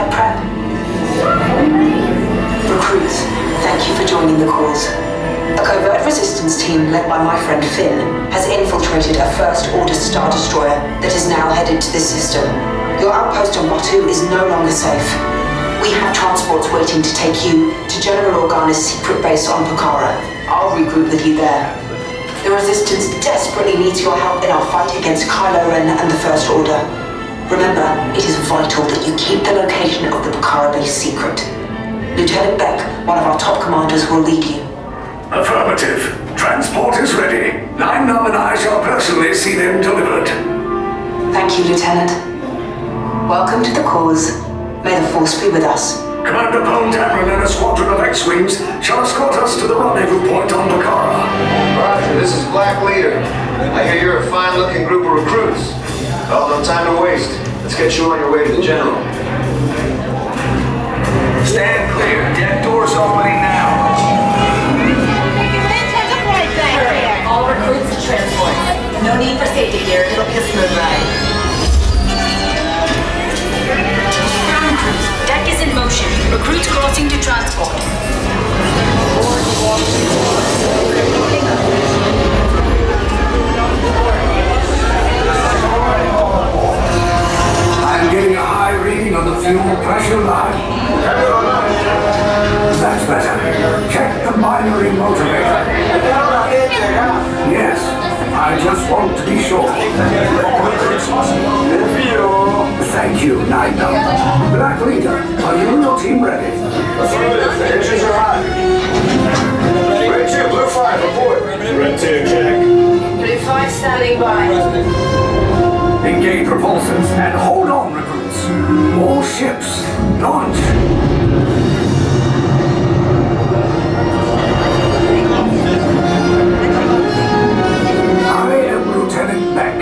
flight prep. Recruits, thank you for joining the cause. A covert resistance team led by my friend Finn has infiltrated a First Order Star Destroyer that is now headed to this system. Your outpost on Batu is no longer safe. We have transports waiting to take you to General Organa's secret base on Pokhara. I'll regroup with you there. The Resistance desperately needs your help in our fight against Kylo Ren and the First Order. Remember, it is vital that you keep the location of the Pokhara base secret. Lieutenant Beck, one of our top commanders, will lead you. Affirmative. Transport is ready. Nine Num and I shall personally see them delivered. Thank you, Lieutenant. Welcome to the cause. May the Force be with us. Commander Poe Dameron and a squadron of X-Wings shall escort us to the rendezvous point on Pokhara. Roger, this is Black Leader. I hear you're a fine-looking group of recruits. Oh, no time to waste. Let's get you on your way to the General. Stand clear. Deck doors opening now. All recruits to transport. No need for safety gear. It'll be a smooth ride. Ground crews, deck is in motion. Recruits crossing to transport. I'm getting a high reading on the fuel pressure line. That's better. Check the binary motivator. Yes, I just want to be sure. Thank you, Night Num. Black Leader, are you and your team ready? The engines are hot. Red 2, Blue 5, report. Red 2, check. Blue 5 standing by. Engage propulsors and hold on, recruits. All ships, launch. I am Lieutenant Beck.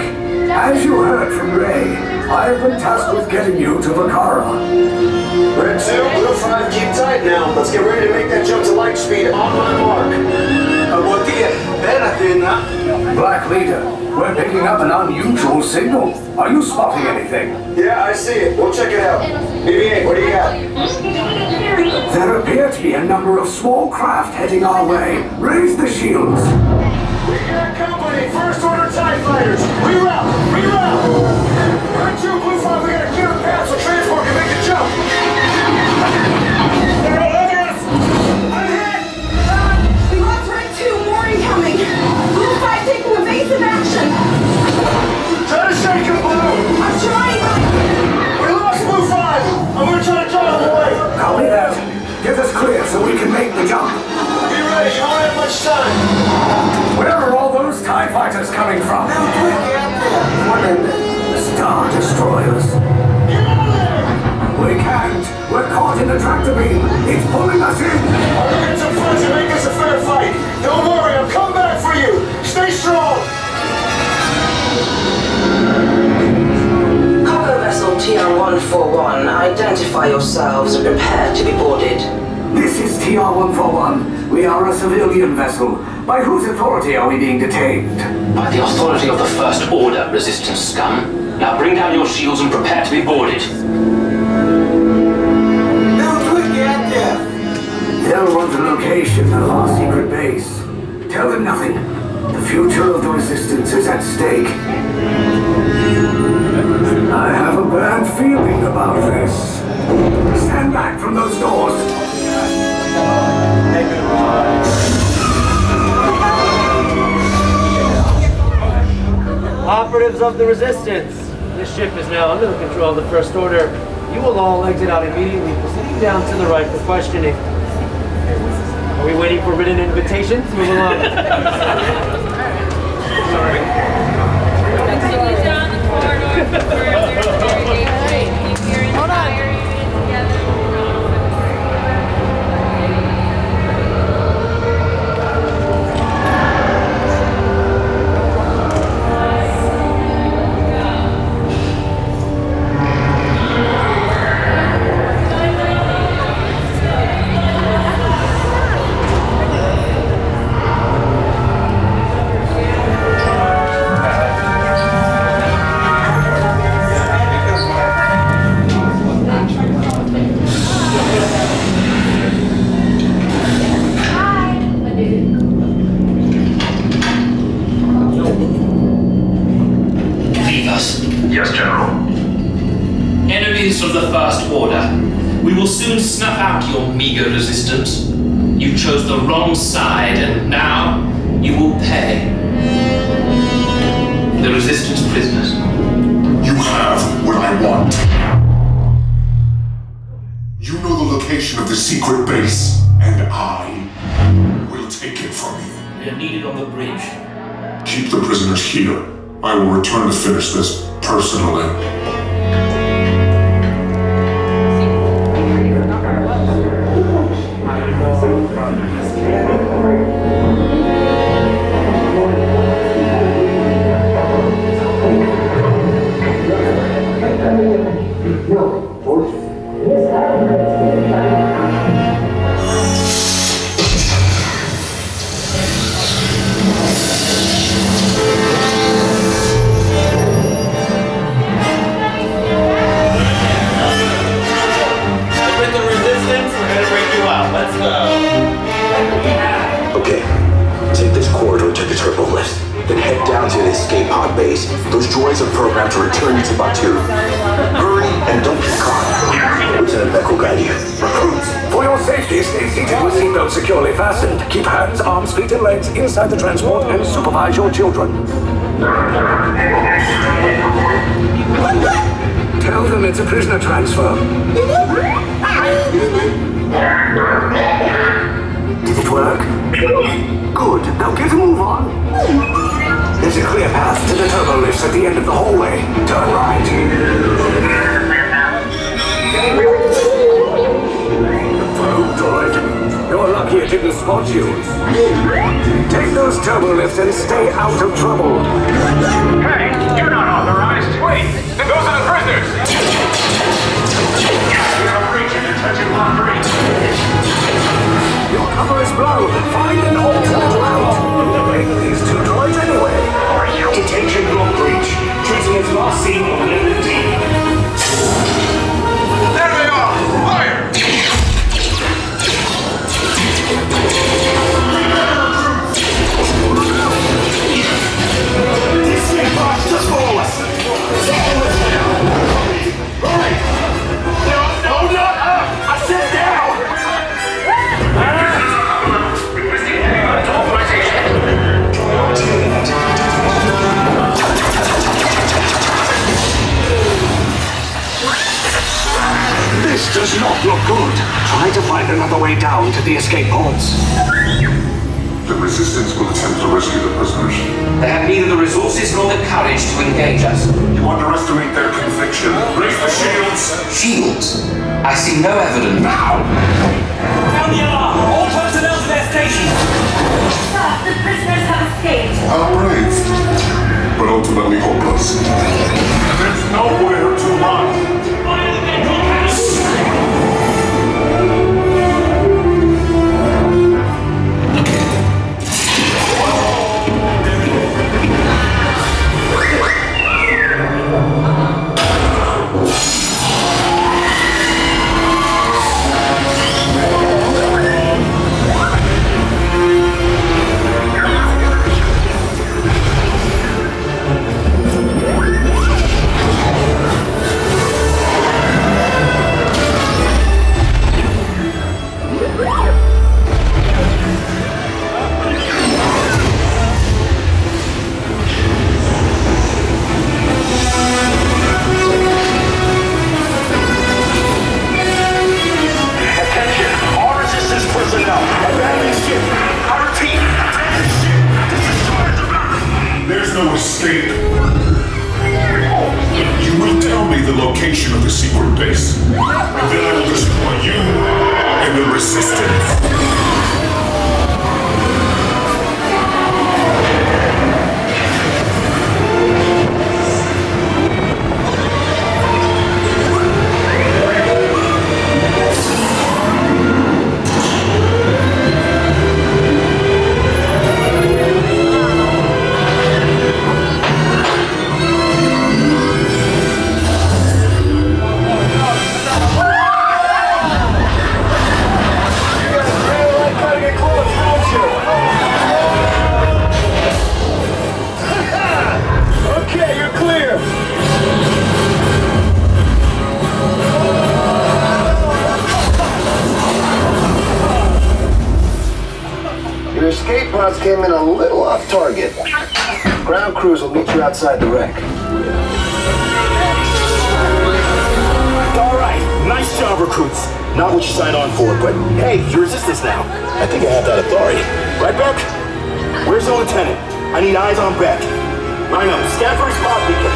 As you heard from Ray, I have been tasked with getting you to Pokhara. Red 2, Blue 5, keep tight now. Let's get ready to make that jump to light speed on my mark. Black Leader, we're picking up an unusual signal. Are you spotting anything? Yeah, I see it. We'll check it out. BB-8, what do you got? There appear to be a number of small craft heading our way. Raise the shields. We got company. First Order TIE fighters. Reroute! Reroute! Red 2, Blue 5, we got a clear path so transport can make the jump. They're all over us! I'm hit! We lost Red 2. More incoming. Blue 5 taking evasive action. Try to shake him, Blue! I'm trying. We lost Blue 5! I'm gonna try to draw him away! Copy that. Get us clear so we can make the jump. Be ready, you don't have much time. Where are all those TIE fighters coming from? Star Destroyers. Get out of there! We can't. We're caught in the tractor beam. It's pulling us in. I'm gonna get some friends and make this a fair fight. Don't worry, I'm coming back for you. Stay strong. Cargo vessel TR-141, identify yourselves and prepare to be boarded. This is TR-141. We are a civilian vessel. By whose authority are we being detained? By the authority of the First Order, Resistance scum. Now bring down your shields and prepare to be boarded. They'll want the location of our secret base. Tell them nothing. The future of the Resistance is at stake. I have a bad feeling about this. Stand back from those doors. Operatives of the Resistance, this ship is now under the control of the First Order. You will all exit out immediately, proceeding down to the right for questioning. Are we waiting for written invitations? Move along. Sorry. Continue down the corridor for further interrogation. Keep your entire unit together. We will soon snuff out your meager resistance. You chose the wrong side, and now you will pay. The resistance prisoners. You have what I want. You know the location of the secret base, and I will take it from you. We are needed on the bridge. Keep the prisoners here. I will return to finish this personally. Okay, take this corridor to the turbo lift, then head down to the escape pod base. Those droids are programmed to return you to Batu. Hurry and don't get caught. Lieutenant Beck will guide you. Recruits, for your safety, stay seated with seatbelts securely fastened. Keep hands, arms, feet, and legs inside the transport and supervise your children. Tell them it's a prisoner transfer. Did it work? Good. Now get a move on. There's a clear path to the turbo lifts at the end of the hallway. Turn right. Oh, droid. You're lucky it didn't spot you. Take those turbo lifts and stay out of trouble. Hey, you're not authorized. Wait, those are the prisoners. You're breaching detention block 3. Your cover is blown. Find an alternate route. Make these two droids anyway. Detention block breach. Prisoners last seen on level D. There they are! Fire! Disneyland Park, just follow us! Hurry! No, not up! I said down! This does not look good. Try to find another way down to the escape pods. The Resistance will attempt to rescue the prisoners. They have neither the resources nor the courage to engage us. You underestimate their conviction. Raise the shields! Shields? I see no evidence. Now! Down the alarm! All personnel to their stations! Sir, the prisoners have escaped. How brave, but ultimately hopeless. There's nowhere to run. Fire the vehicle cannons! There's no escape. You will tell me the location of the secret base, and then I will destroy you and the Resistance. Robots came in a little off target. Ground crews will meet you outside the wreck. All right, nice job, recruits. Not what you signed on for, but hey, you're resistance now. I think I have that authority. Right, Beck? Where's the lieutenant? I need eyes on Beck. Rhino, scan for his spot beacon.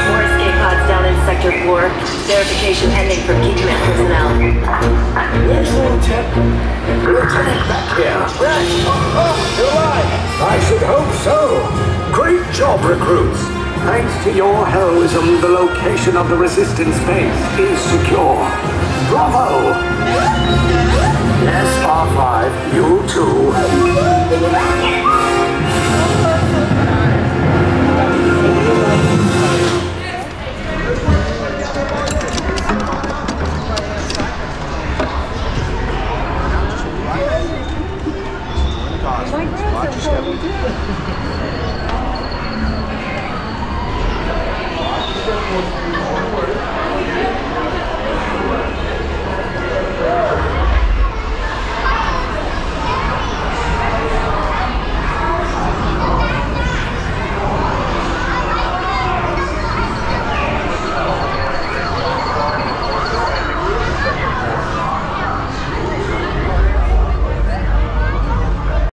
More escape pods down in Sector 4. Verification pending from key command personnel. Where's the lieutenant? Lieutenant back here. Beck! You're alive! I should hope so. Great job, recruits. Thanks to your heroism, the location of the resistance base is secure. Bravo! Yes, R5, you too.